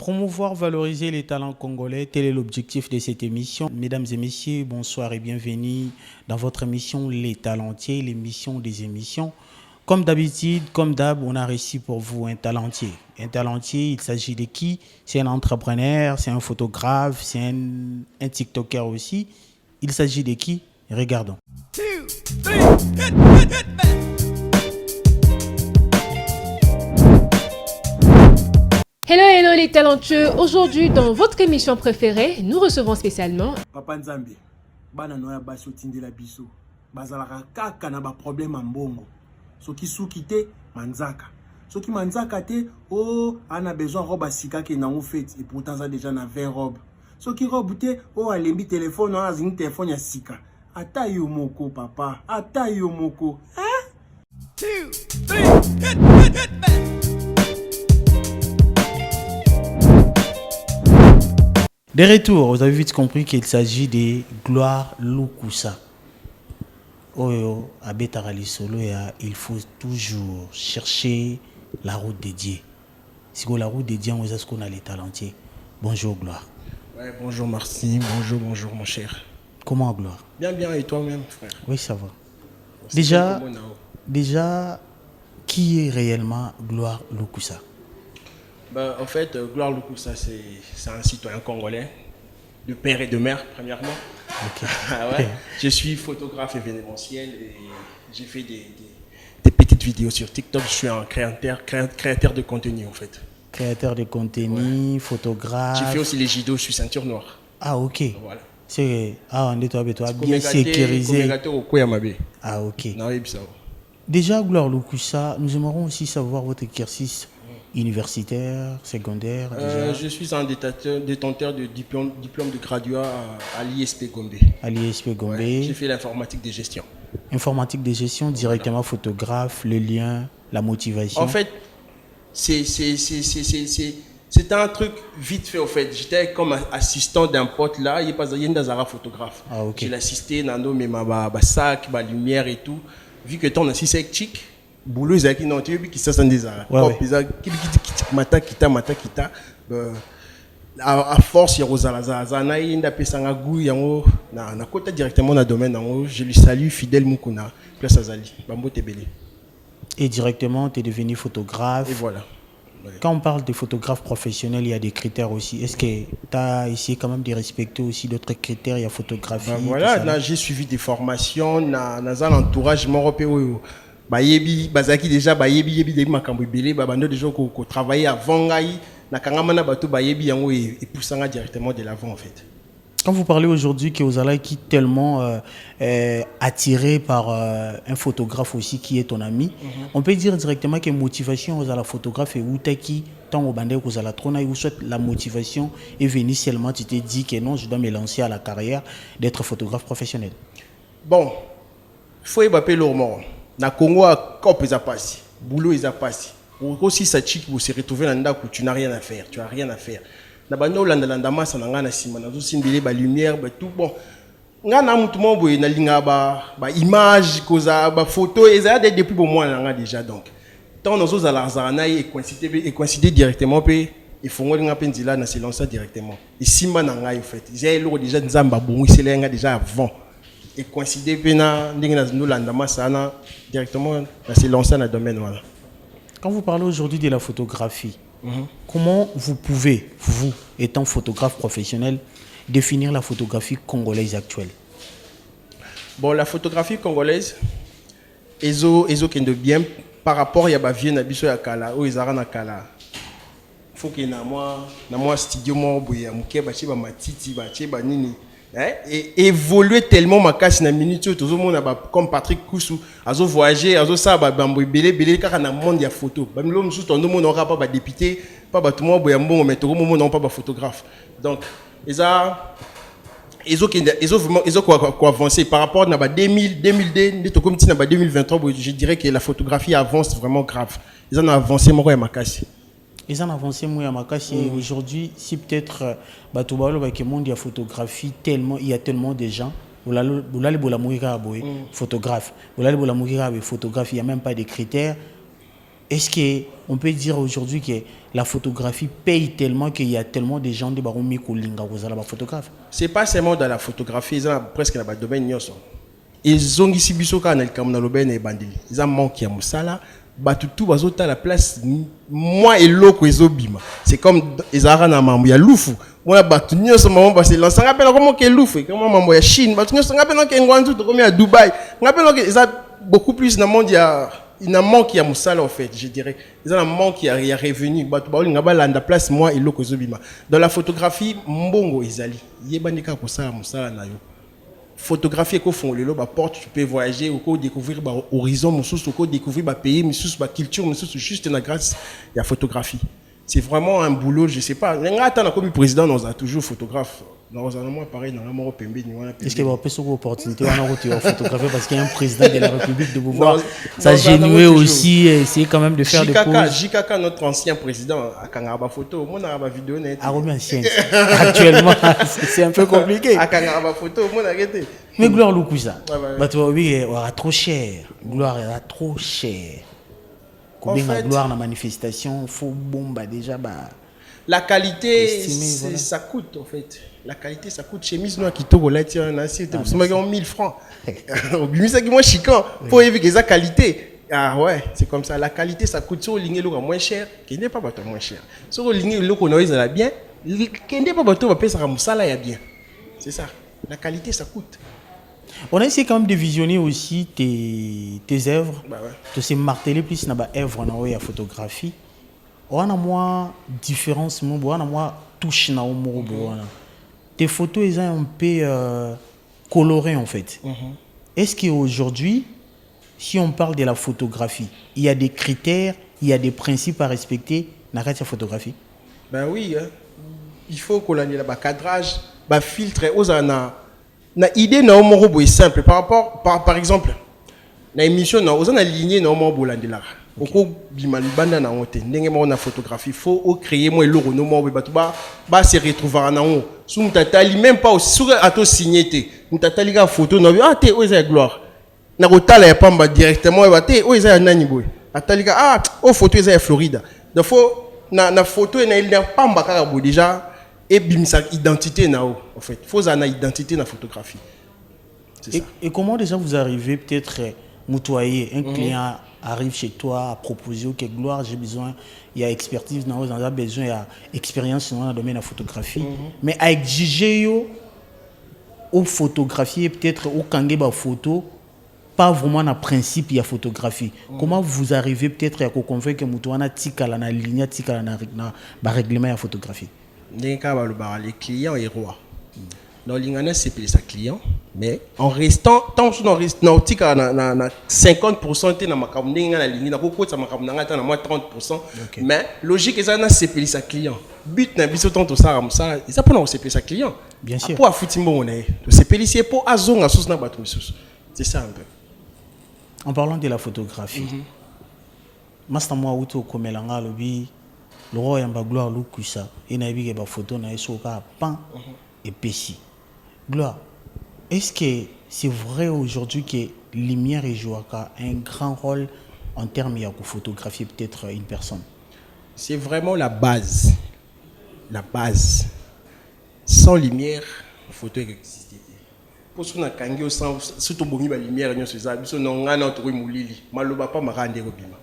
Promouvoir, valoriser les talents congolais, tel est l'objectif de cette émission. Mesdames et messieurs, bonsoir et bienvenue dans votre émission Les Talentiers, l'émission des émissions. Comme d'habitude, comme d'hab, on a reçu pour vous un talentier. Un talentier, il s'agit de qui? C'est un entrepreneur, c'est un photographe, c'est un TikToker aussi. Il s'agit de qui? Regardons. Hello les talentueux, aujourd'hui dans votre émission préférée, nous recevons spécialement Papa Nzambe, bana noya basi otindela biso, bazalaka kaka na ba problème mbongo. Soki suki te manzaka. Soki manzaka te, oh, ana besoin robe sika ke na on fait et pourtant ça déjà na 20 robes. Soki robe te, oh alembi téléphone, on a zini téléphone ya sika. Ata yo moko papa, ata yo moko. Hein? 2 3 hit. De retour, vous avez vite compris qu'il s'agit de Gloire Lukusa. Oh, à Betarali Solo, il faut toujours chercher la route de Dieu. Si vous la route de Dieu, on sait ce qu'on a les talentiers. Bonjour Gloire. Ouais, bonjour merci, bonjour mon cher. Comment Gloire? Bien, et toi-même frère? Oui, ça va. Déjà, qui est réellement Gloire Lukusa? Ben, en fait, Gloire Lukusa, c'est un citoyen congolais, de père et de mère, premièrement. Okay. Ouais. Je suis photographe événementiel et j'ai fait des petites vidéos sur TikTok. Je suis un créateur de contenu, en fait. Créateur de contenu, ouais. Photographe. J'ai fait aussi les judo, je suis ceinture noire. Ah, ok. Voilà. C'est bien sécurisé. Ah, ok. Déjà, Gloire Lukusa, nous aimerons aussi savoir votre exercice universitaire, secondaire. Je suis un détenteur de diplôme de graduat à l'ISP Gombe. À l'ISP Gombe. Ouais, j'ai fait l'informatique de gestion. Informatique de gestion, directement voilà. Photographe, le lien, la motivation. En fait, c'est un truc vite fait. En fait, j'étais comme assistant d'un pote là. Il n'y a pas un photographe. Ah, okay. Je l'assistais dans mes sac, ma lumière et tout. Vu que ton assistant est chic. Boulot ezaki non tu qui ça des mata kita à force ya rozalaza na inda pesanga gu yango na kota directement na domaine yango je lui salue Fidèle Mukuna place azali bambo tebele et directement tu es devenu photographe et voilà. Ouais. Quand on parle de photographe professionnel, il y a des critères aussi. Est-ce que tu as essayé quand même de respecter aussi d'autres critères? Il y a photographie. Voilà, là j'ai suivi des formations dans un entourage européen. Bayebi bazaki déjà bayebi de makambo belé bando déjà ko travailler avant ngai na kangama na bato bayebi yango et poussanga directement de l'avant en fait. Quand vous parlez aujourd'hui que vous allez qui tellement attiré par un photographe aussi qui est ton ami, on peut dire directement que motivation aux la photographe et outaki tant au bandé aux la trône ou soit la motivation est venue seulement tu t'es dit que non je dois me lancer à la carrière d'être photographe professionnel. Bon, faut y baper lourement. Na Congo a cop ils a passé, boulot ils a passé. Aussi ça chic vous se retrouver dans ndako tu n'as rien à faire, tu as rien à faire. Na bando landa masa na ngana sima na zo simbele ba lumière ba tout bon. Ngana mutu mo boye na linga ba image koza ba photo ezala depuis pour moi nga déjà donc. Tant nos autres alazana et coïncider directement pe il faut ngolinga penzila na se lancer directement. Et sima na nga en fait. J'ai l'eau déjà nzamba bongo c'est là déjà avant. Et coïncider directement c'est lancé dans le domaine voilà. Quand vous parlez aujourd'hui de la photographie, comment vous pouvez, vous étant photographe professionnel, définir la photographie congolaise actuelle? Bon, la photographie congolaise ezo qui est bien par rapport à la vie na biso ya kala o ezara na kala. Faut que na moi studio mo boya muke ba chiba matiti ba chiba nini. Et évoluer tellement ma casse na minute tout le monde comme Patrick Koussou azo voyager azo ça ba bambo belé car na monde ya photo ba milo musu tout le monde aura pas ba député pas ba tout monde boya mbongo mais tout le monde non pas ba photographe donc ils ont quoi avancer par rapport à 2002 comme na 2023 je dirais que la photographie avance vraiment grave ils ont avancé mon ma casse. Ils ont avancé moi et aujourd'hui si peut-être que monde il y a photographie tellement il y a tellement de gens photographe photographe il y a même pas de critères Est-ce qu'on peut dire aujourd'hui que la photographie paye tellement qu'il y a tellement de gens qui sont photographes? C'est pas seulement dans la photographie, ils ont presque dans le domaine nyonso. Ils ont ici bisoka na likamuna lobene bandili. Ils ont manqué à musala, batutu bazota la place moi et loko ezobima. C'est comme ezara na mambo ya lufu. Moi batu nyonso maman parce que l'ancien rappelle comment que lufu, comment mambo ya Chine, batu nyonso rappelle que ngwanzu to comme à Dubaï. Rappelle que ça beaucoup plus dans le monde il a manque à musala en fait, je dirais. Ils ont un manque à revenu. Batu ba ngaba landa place moi et loko ezobima. Dans la photographie mbongo ezali. Yebandika ko sala musala na yo. Photographie qu'on font le porte, tu peux voyager ou découvrir horizon ou découvrir pays la culture juste grâce à la photographie. C'est vraiment un boulot, je sais pas. Comme président, on a toujours photographe. Nous avons pareil dans la Pembe. Est-ce qu'il y a une opportunité de photographer parce qu'il y a un président de la République de pouvoir s'agénuer aussi et essayer quand même de faire des poses? JKK, notre ancien président, a Kangaraba photo, moi on a vidéo net. Actuellement, c'est un peu compliqué. A Kangaraba photo, moi on a arrêté. Mais Gloire Loukouza, oui, trop cher. Gloire est trop cher. Combien de gloire dans la manifestation, faut bomba déjà. La qualité, ça coûte en fait. La qualité, ça coûte. Chemise noire qui tourne là, tiens, c'est 1000 francs. Au bimisa qui moi chican pour éviter la qualité. Ah ouais, c'est comme ça. La qualité, ça coûte. Sur le ligne le moins cher, qui n'est pas bateau moins cher. Sur le ligne le qu'on a bien, qui n'est pas bateau va payer ça là, il y a bien. C'est ça. La qualité, ça coûte. On a essayé quand même de visionner aussi tes œuvres. Bah ouais. De se marteler plus dans les œuvres dans la photographie. On a moins différence, on a moins touche dans le tes photos elles sont un peu colorées en fait. Est-ce qu'aujourd'hui, si on parle de la photographie, il y a des critères, il y a des principes à respecter dans la photographie? Ben oui, hein. Il faut qu'on ait le cadrage, le filtre, na idée na omo robo est simple par exemple na émission na ozana lignée na omo bolandela oko bimali banda na onte ndenge mo na photographie faut créer mo eloko no mo batu ba se retrouver na on sou mtatali même pas sur ato signété mtatali ka photo na ah te oza gloire na kotala ya pamba directement ba te oza nani boy atali ka ah o photo eza ya Florida donc faut na photo na il na pamba ka bo déjà et bimisa identité nao en fait faut une identité dans la photographie. Et comment déjà vous arrivez peut-être moutoyer un client arrive chez toi à proposer OK gloire j'ai besoin il y a expertise nao on a besoin il y a expérience dans le domaine de la photographie mais à exiger au photographier peut-être au kangé ba photo pas vraiment na principe ya photographie. Comment vous arrivez peut-être à convaincre que moutoana tikala na ligne tikala na ba règlement ya photographie? Les clients et rois. Dans l'ingénieur c'est plus sa client, mais en restant tant que dans 50% t'es dans ma caméra la ligne, dans beaucoup ça ma caméra dans moi 30%, mais logique et ça c'est plus sa client. But na biso tant ça ça, ça pour nous c'est plus sa client. Bien sûr. Pour afoutimbo on est, c'est plus pour azonga sous na batu sous. C'est ça un peu. En parlant de la photographie, master moi auto comme l'anga lobby le roi yamba gloire lukusa et na bi ba photo na esoka pan et pessi gloire est-ce que c'est vrai aujourd'hui que lumière et joue un grand rôle en termes de photographier peut-être une personne? C'est vraiment la base sans lumière photo n'existe pour ce qu'on a kangi au sens surtout bongi ba lumière nyo ça biso no ngana to mulili maloba pa marande robima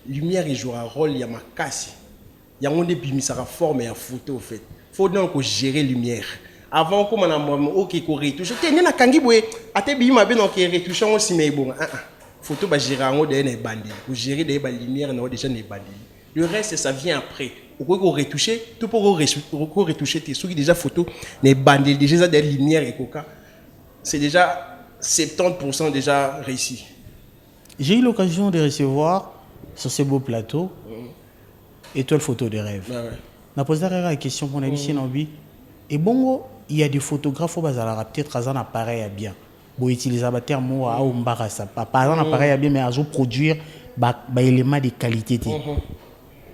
lumière et joue un rôle ya makasi. Il y a un début mais ça forme la photo en fait. Faut donc gérer lumière. Avant comme on a OK ko retoucher. Tenez na kangi boye ate bi ma be donc retoucher on si mais bon. Photo ba gérer en de na bandi. Pour gérer des lumière na déjà na bandi. Le reste ça vient après. Pour ko retoucher, tout pour retoucher tes souris déjà photo na bandi déjà des lumières et coca. C'est déjà 70% déjà réussi. J'ai eu l'occasion de recevoir sur ce beau plateau étoile photo de rêve. Na posé la question qu'on a ici dans vie. Et bon, il y a des photographes au bazar peut-être un appareil à bien. Bon utiliser un terme ou embarrassant. Pas un appareil à bien mais à produire bah éléments de qualité.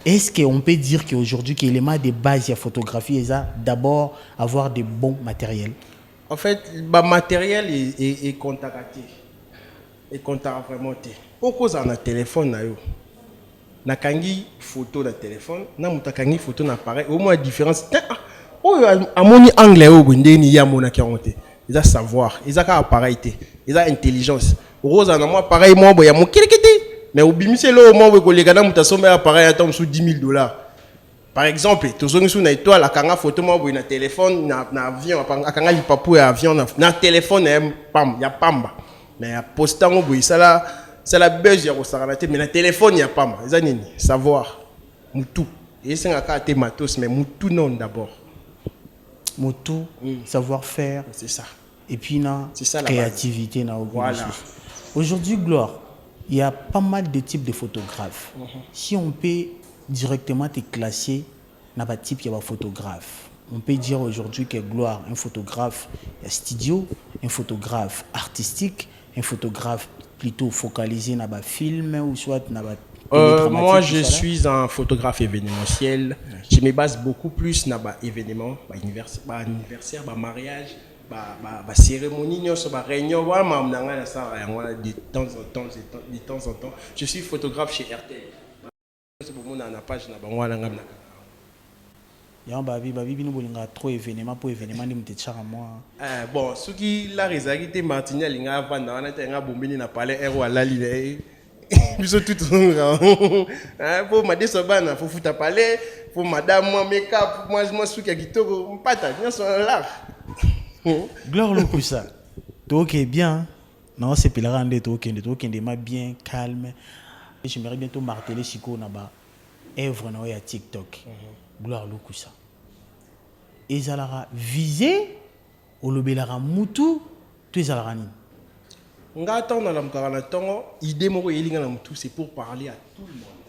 Est-ce qu'on peut dire qu'aujourd'hui que l'élément de base de la photographie est d'abord avoir des bons matériels? En fait, le matériel est contacté. Et contacté vraiment. Pourquoi on a un téléphone là? nakangi photo na téléphone na muta kangi photo na appareil au moins différence a moni anglais au bondeni ya mona ki onte ils a savoir ils a ka appareil té ils a intelligence rose na moi appareil moi boya mo kirikiti mais obimise lo moi we ko lega na muta sommer appareil atom sous $10,000 par exemple tozongi sous na étoile akanga photo moi boya na téléphone na avion akanga lipapu ya avion na téléphone pam ya pamba mais ya postango boya sala c'est la buzz ya rosaranaté mais na téléphone ya pamba eza nini savoir mutu et c'est un cas matos mais mutu non d'abord mutu savoir-faire c'est ça et puis na c'est ça, créativité na voilà. Aujourd'hui Gloire, il y a pas mal de types de photographes. Si on peut directement te classer na ba type ya ba photographe, on peut dire aujourd'hui que Gloire un photographe studio, un photographe artistique, un photographe plutôt focalisé dans le film ou soit dans le moi, je suis un photographe événementiel. Je me base beaucoup plus dans les événements, anniversaire, mariage, cérémonie, réunion. De temps en temps. Je suis photographe chez RTL. C'est pour moi, na page trop événement pour événement bon, ce qui la réalité Martinia linga vanda wana tenga bombini na palais ero alali biso tout pour madame sobana faut futa palais pour madame moi make-up moi suki ya kitoko mpata nyonso là Gloire le coup ça donc bien non c'est pèlerin de to kende ma bien calme et j'aimerais bientôt marteler siko na ba œuvre na ya TikTok Gloire le coup ça ezalaka visé au lobelara mutu tu ezalaka nini nga attendre la mkarana tongo idée moko yelinga na mutu c'est pour parler à tout le monde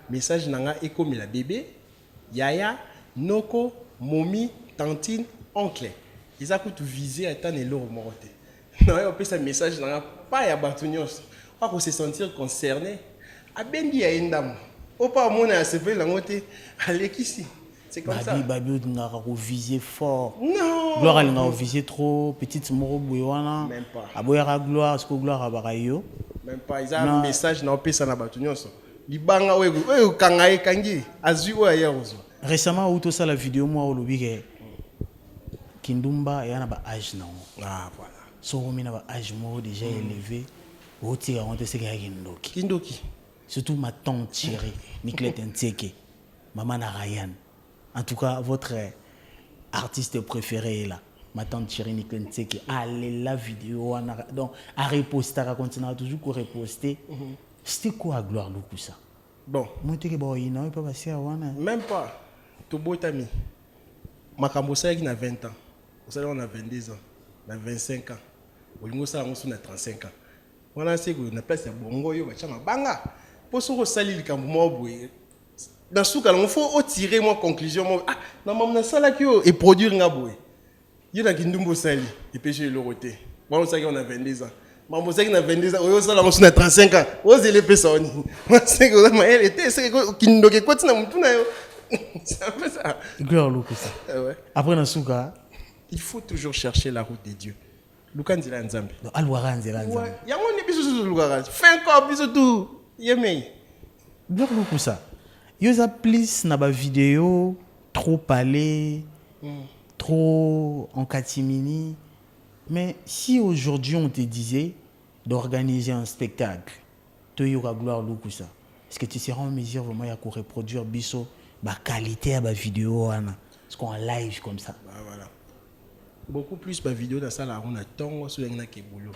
message nanga ekomi la bébé yaya noko momi tantine oncle ils a tout visé à tan elo morote non on peut ça message nanga pas ya batunios pas pour se sentir concerné abendi ya endam o pas mona ya sepe la ngote alekisi. C'est comme ça. Babi n'a pas visé fort. Non. Gloire elle n'a visé trop petite moro bouillana. Même pas. Aboyara gloire, ce que gloire a barayo. Même pas. Ils ont un message dans le na batunyoso. Libanga we kangaye kangi azui o ayerozo. Récemment où tout ça la vidéo moi au lobby que Kindumba et ana ba âge non. Ah voilà. So on na ba âge moro déjà élevé. Au tira on te sait Kindoki. Kindoki. Surtout ma tante chérie Nicolette Nteke. Maman na Ryan. En tout cas, votre artiste préféré est là. Ma tante chérie Nicolette Nteke. Allez la vidéo. Donc, à reposter, à continuer à toujours reposter. C'était quoi Gloire le coup ça? Bon. Moi, tu es bon, il n'a pas passé à Wana. Même pas. Tobo Tami. Ma cambosa qui a 20 ans. Vous savez, on a 22 ans. On a 25 ans. On a 35 ans. On a assez de place de Bongo, yo, banga. Pour ce que ça, il y a dans ce cas, il faut tirer mon conclusion. Ah, non, mais ça là et produire nga boy. Il y a qui ndumbo sali et pêcher le roté. Moi, on sait qu'on a 22 ans. Moi, on sait qu'on a 22 ans. On sait qu'on a 35 ans. On sait les personnes. Moi, c'est que elle était c'est qui nous que quoi tu n'as tout na yo. C'est un peu ça. Gloire le coup ça. Ouais. Après dans ce cas, il faut toujours chercher la route de Dieu. Lukan dila nzambe. Alwara nzela nzambe. Ouais. Ya ngoni biso sur lugara. Fin corps biso tout. Yemei. Gloire le coup ça. Yosa plus na ba vidéo trop parlé, trop en catimini. Mais si aujourd'hui on te disait d'organiser un spectacle, tu auras gloire le coup ça. Est-ce que tu seras en mesure vraiment de reproduire biso la qualité de la vidéo parce qu'on live comme ça? Bah voilà. Beaucoup plus de vidéos dans ça là on a tant sur les qui boulot.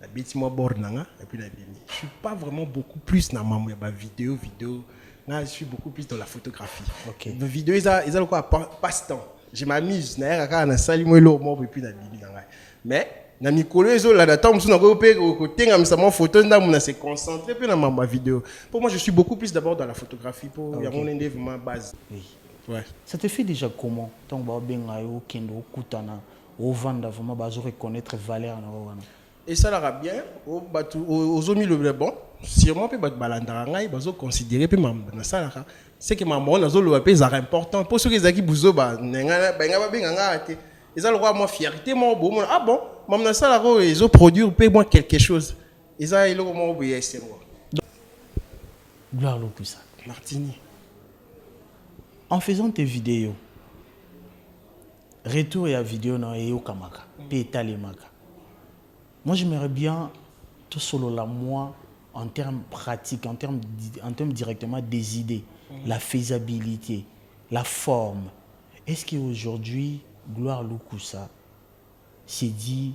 La bête moi bord nanga et puis la bimi. Je suis pas vraiment beaucoup plus dans ma vidéo. Là, je suis beaucoup plus dans la photographie. Okay. Les vidéos, ils ont quoi passe-temps. Je m'amuse. Na sali moi lo mo puis na bibi nanga. Mais na mikolo ezo la data on ko pe ko tenga msama photo nda muna se concentrer puis na ma vidéo. Pour moi, je suis beaucoup plus d'abord dans la photographie pour y a mon vraiment base. Oui. Ouais. Ça te fait déjà comment? Tant ba benga yo kendo kutana au vendre vraiment bazo reconnaître valeur na wana. Et ça l'ira bien aux omis le bon sûrement peut battre balandara ngai bazo considérer pe na ça là c'est que maman na zo le pe important pour ceux qui zaki buzo ba nga ba benga nga te ils ont le droit moi fierté moi bon ah bon maman na ça là ils ont produire pe moi quelque chose ils ont le moment où c'est moi Gloire Lokusa. Martini. En faisant tes vidéos, retour et à vidéo dans Eyo Kamaka, Peta Lemaka. Moi, j'aimerais bien tout solo la moi en termes pratiques, en termes directement des idées, la faisabilité, la forme. Est-ce qu'aujourd'hui, Gloire Lokusa s'est dit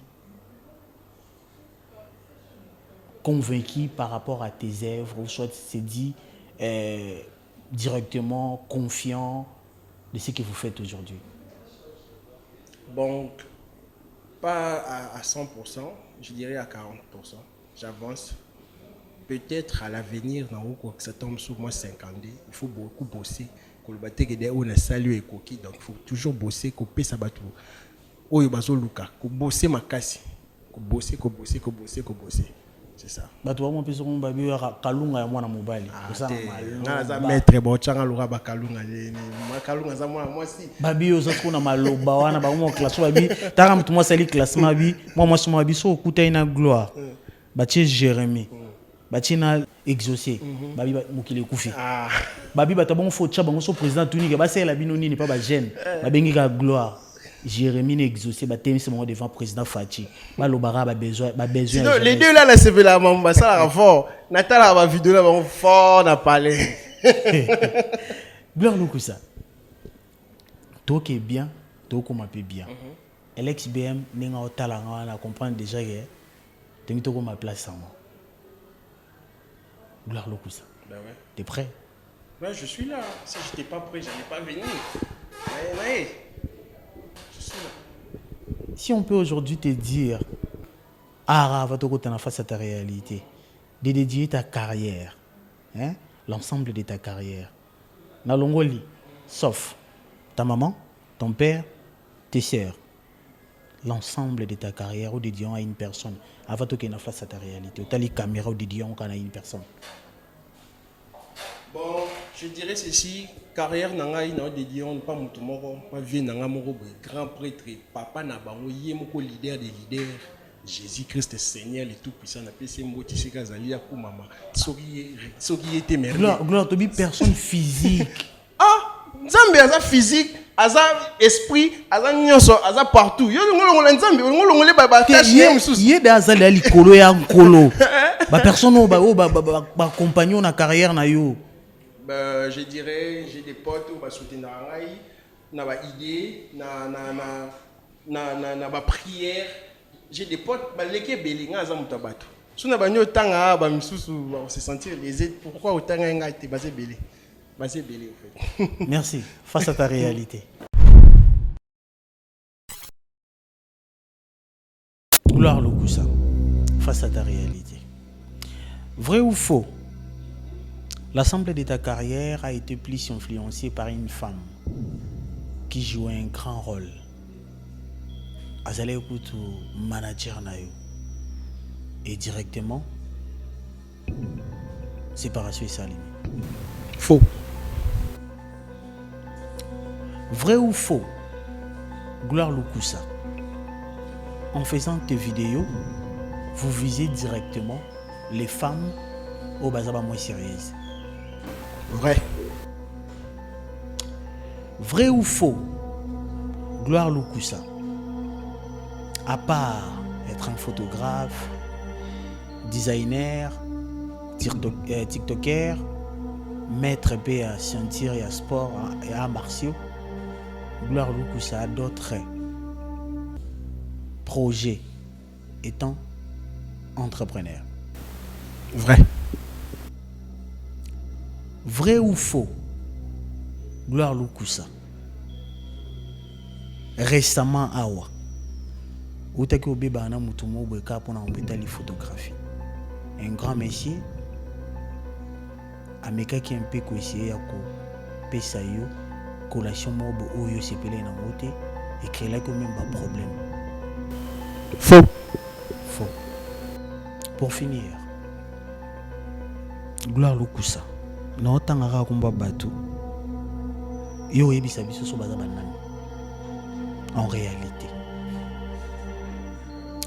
convaincu par rapport à tes œuvres, ou soit s'est dit directement confiant de ce que vous faites aujourd'hui? Donc, pas à 100%, je dirais à 40%. J'avance. Peut-être à l'avenir, dans que ça tombe sur moi 50, il faut beaucoup bosser. Donc, il faut toujours bosser, couper sa bateau. Il faut bosser ma casse. Bosser. C'est ça. Bato ba mpeso ko babi kalunga ya mwana mobali. Na za maître bo changa lura ba kalunga le ma kalunga za mwana mwasi. Babi ozo kuna maloba wana ba mo classe babi tara mtu mwasi ali classement bi moi soma bi so okuta ina gloire. Batie Jérémie. Batie na exaucé. Babi mukile kufi. Babi batabon fo tcha bango so président tunique ba sela bino nini pa ba jeune. Babengi ka gloire. Jérémie exaucé batémi ce moment devant président Fati balobara ba besoin sinon les deux là la CV la mamba ça la fort natala ba vidéo là ba fort na parler Gloire Lokusa toi qui est bien toi comme un peu bien LXBM ninga otala na comprendre déjà que tu to comme ma place en moi Gloire Lokusa ben ouais t'es prêt? Ouais, je suis là. Si je n'étais pas prêt, je n'allais pas venir. Ouais. Si on peut aujourd'hui te dire, va te côté face à ta réalité, de dédier ta carrière, hein, l'ensemble de ta carrière, na longoli, sauf ta maman, ton père, tes sœurs, l'ensemble de ta carrière ou dédiant à une personne, avant de te face à ta réalité, ou les caméras ou dédiant à une personne. Bon, je dirais ceci, carrière nanga ina dédiant pas mutumoko, pas vie nanga moko grand prêtre, papa na bango yemoko leader des leaders, Jésus-Christ Seigneur le tout puissant na PC mboti sika zali ya ku mama. Soki était merveilleux. Gloire to be personne physique. Nzambe aza physique, aza esprit, aza nyonso, aza partout. Yo ngolongola nzambe, ngolongole ba tâche mususu. Yé aza la likolo ya nkolo. Ba personne ba compagnon na carrière na yo. Je dirais, j'ai des potes qui soutiennent na ba idée, na ba prière. J'ai des potes baleke belinga za mutabatu. Suna banyo tanga ba misusu ba se sentir lésé. Pourquoi autant nga été basé belé? Basé belé en fait. Merci. Face à ta réalité. Gloire Lokusa. Face à ta réalité. Vrai ou faux? L'ensemble de ta carrière a été plus influencé par une femme qui jouait un grand rôle. Azale Kutu manager nayo. Et directement, séparation et salim. Faux. Vrai ou faux? Gloire Lokusa. En faisant tes vidéos, vous visez directement les femmes au bazaba moins sérieuses. Vrai. Vrai ou faux? Gloire Lokusa. À part être un photographe, designer, tiktoker, maître B à sentir et à sport et à martiaux, Gloire Lokusa a d'autres projets étant entrepreneur. Vrai. Vrai ou faux? Gloire Lokusa. Récemment, awa. Outaki obeba na mutumo bweka pona hôpital de photographie. Un grand monsieur ameka qui un peu ko essayer ya ko pesa yo collation mobo oyo sepele na moté et créer là même pas problème. Faux. Faux. Pour finir, Gloire Lokusa. Na otangaka komba bato. Yo ebisa biso so baza banani. En réalité.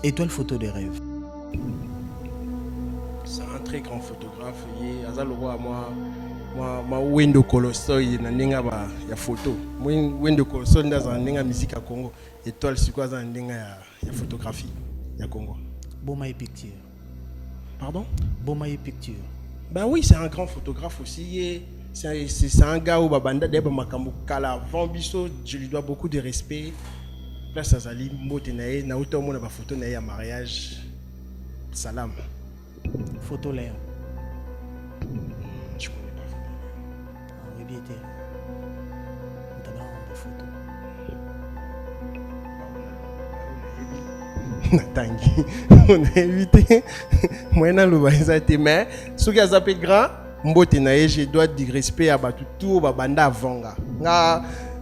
Étoile photo de rêve. C'est un très grand photographe. Et Azal Roi, moi, Wendo Colosso, il y a une photo. Moi, Wendo Colosso, il y a une musique à Congo. Étoile, c'est quoi, il y a photographie à Congo. Boma et picture. Pardon? Boma et picture. Ben oui, c'est un grand photographe aussi. C'est un gars où Babanda Deba Makambo Kala Vambiso, je lui dois beaucoup de respect. Place à Zali, Motenae, Naoto Mona ba photo nae à mariage. Salam. Photo l'air. Je connais pas photo. Oui, bien été. On t'a pas photo. Natangi. On a évité. Moi, je n'ai pas été. Mais ce qui a zappé grand, je dois dire respect à tout Babanda avant.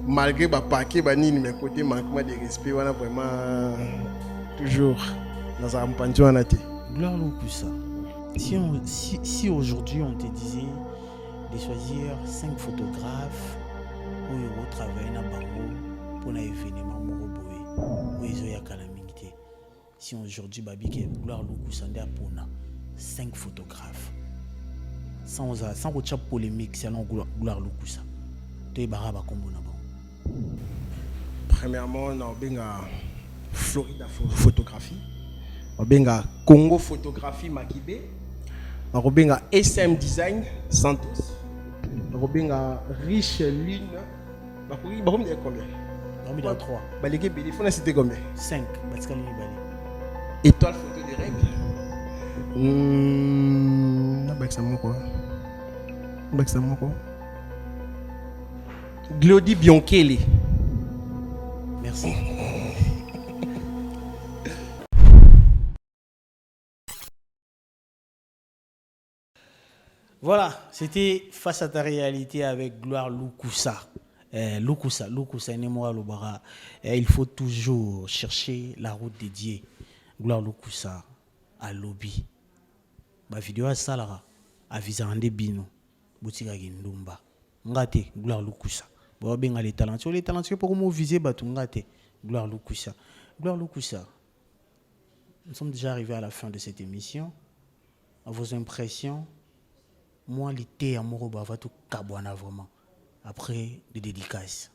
Malgré le paquet, mes côtés manquement de respect, on a vraiment toujours dans un pension. Gloire Lokusa. Si aujourd'hui on te disait de choisir 5 photographes pour travailler dans Bango pour un événement Moroboé, où ils ont calamité. Si aujourd'hui Babi Gloire Lokusa nda pour 5 photographes, sans autre polémique, c'est Gloire Lokusa. Tu es baraba combo na bon. Premièrement, on a Florida photographie, on a Congo photographie Makibé, on a SM Design Santos, on a Riche Lune. Il y a combien? Il y a 3. Il faut citer combien? 5. Étoile photo des règles. Glody Bionkele. Merci. Voilà, c'était Face à ta réalité avec Gloire Lokusa. Lokusa, il faut toujours chercher la route dédiée. Gloire Lokusa à lobby. Ma vidéo à Salara, à Vizarande Bino, Boutika Gindumba. Ngate, Gloire Lokusa. Bon, ben, les talentueux pour nous viser, Ngate, Gloire Lokusa. Gloire Lokusa. Nous sommes déjà arrivés à la fin de cette émission. À vos impressions, moi, l'été amoureux, va tout cabouana vraiment. Après, des dédicaces.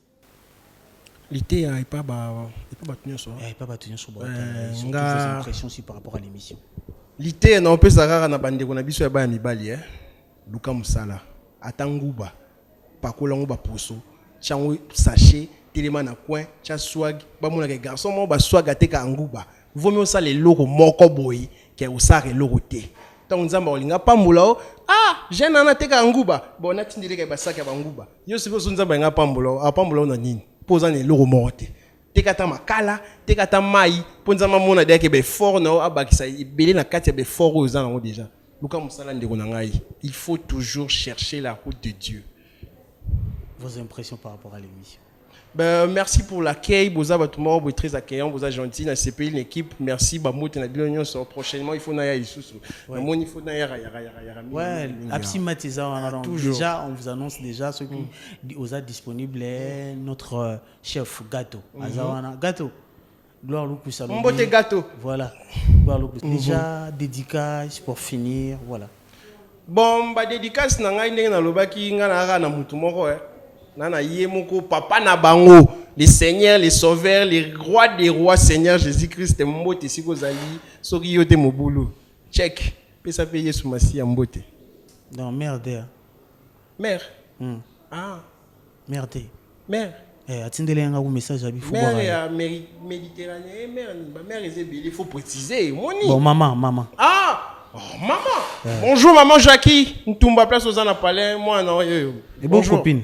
L'été, il n'y a pas battu sur. Il n'y a pas battu sur. Surtout vos impressions aussi par rapport à l'émission. L'été, on peut savoir que bande qu'on a vu sur la Mibali, Luka Moussala, Atanguba, Pakolanguba Poso, Chango Sachet, Téléman à coin, Cha swag, Bamona garçon, mon swag à Teka Anguba. Vaut mieux ça les logos Moko Boy, qui est au Sar et Loroté. Tant que Olinga Pamboulao, j'ai un Teka Anguba, bon, on a tindé que Basaka Banguba. Yo, c'est pour ça que Nzamba Pamboulao, à Pamboulao Nanin, posant les logos mortes. Tekata makala, tekata mai, ponzama mona deke be fort na abakisa ibele na kati be fort aux ans déjà. Luka musala ndeko na ngai. Il faut toujours chercher la route de Dieu. Vos impressions par rapport à l'émission? Ben, merci pour l'accueil, vous avez tout le monde très accueillant, vous êtes gentil, dans CPI, une équipe, merci, Bamout, on a bien l'union sur prochainement, il faut n'aller ici. Il faut n'aller ouais, Absimatiza, déjà, on vous annonce déjà ce qui vous a disponible, notre chef Gâteau. Gâteau, Gloire Lokusa. Mbote Gâteau. Voilà, Gloire Lokusa. Déjà, dédicace pour finir, voilà. Bon, bah, dédicace, na lobaki, na mutumoko, Nana Yemoko, Papa Nabango, les seigneurs, les sauveurs, les rois des rois, Seigneur Jésus-Christ, Mbote, Sigozali, Soriyote Mobulu. Check. Pesa payer sous Massi Mbote. Non, merde. Mère. Ah. Merde. Mère. Attendez un message à Bifou. Mère Méditerranée, mère, il faut préciser. Bon, maman. Ah! Oh, maman. Bonjour, maman Jackie. Ntumba place aux Anna Palais. Moi, non. Et bonjour, copine.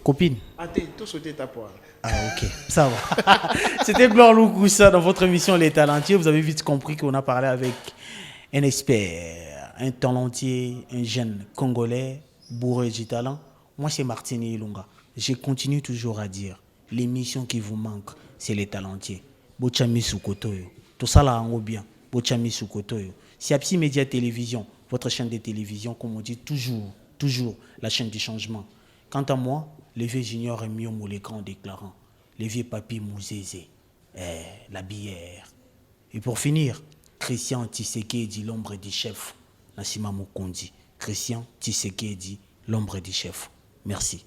Copine. Ah, tout sauté ta poire. Ah, ok, ça va. C'était Gloire Lokusa dans votre émission Les Talentueux. Vous avez vite compris qu'on a parlé avec un expert, un talentier, un jeune Congolais, bourré du talent. Moi, c'est Martini Ilunga. Je continue toujours à dire, l'émission qui vous manque, c'est Les Talentueux. Bochami Sukotoyo. Tout ça là, en haut bien. Bochami Sukotoyo. Si Absi Média Télévision, votre chaîne de télévision, comme on dit, toujours la chaîne du changement. Quant à moi, le vieux junior est mieux mon l'écran en déclarant le vieux papy Mouzézé, la bière. Et pour finir, Christian Tshisekedi, l'ombre du chef. Nassima Mukundi. Christian Tshisekedi, l'ombre du chef. Merci.